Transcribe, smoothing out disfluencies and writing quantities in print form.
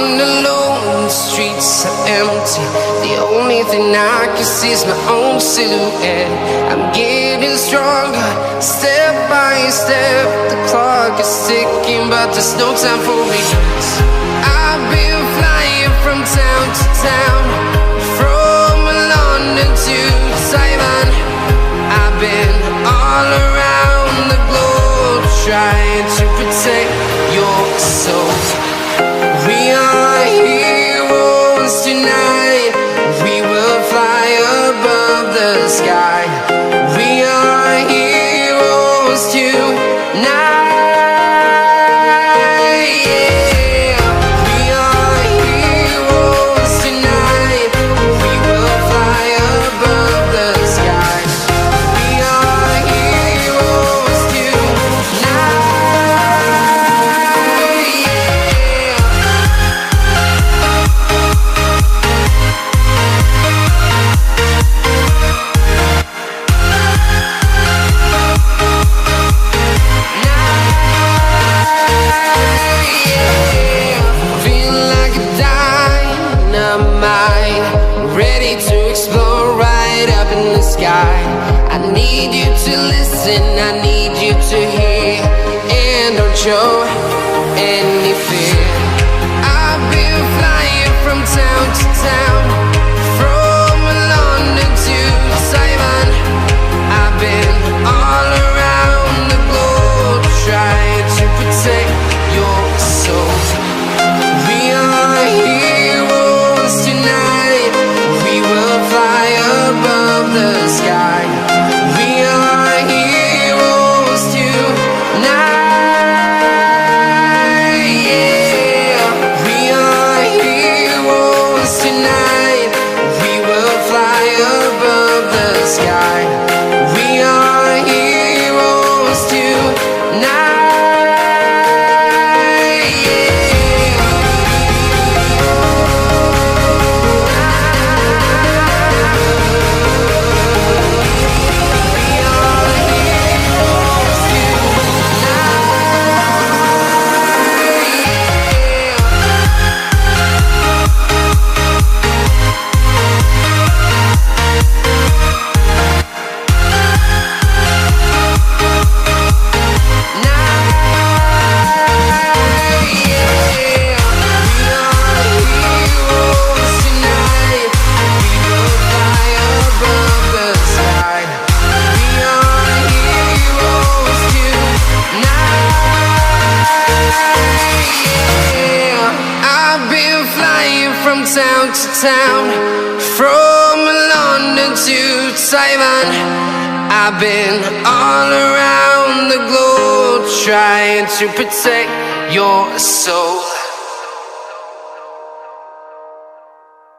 walking alone, the streets are empty. The only thing I can see is my own silhouette. I'm getting stronger, step by step. The clock is ticking, but there's no time for regrets. I've been flying from town to town, from London to Taiwan. I've been all around the globe, trying to protect your soul. We are heroes tonight. We will fly above the sky. We are heroes tonight. Ready to explore right up in the sky. I need you to listen, I need you to hear, and don't show any fear. I've been flying from town to town, from London to Taiwan. I've been all around the globe, trying to protect your soul. We are heroes tonight. We will fly above the sky. We are heroes tonight. Yeah, we are heroes tonight. We will fly above the sky. We are heroes tonight. From town to town, from London to Taiwan. I've been all around the globe, trying to protect your soul.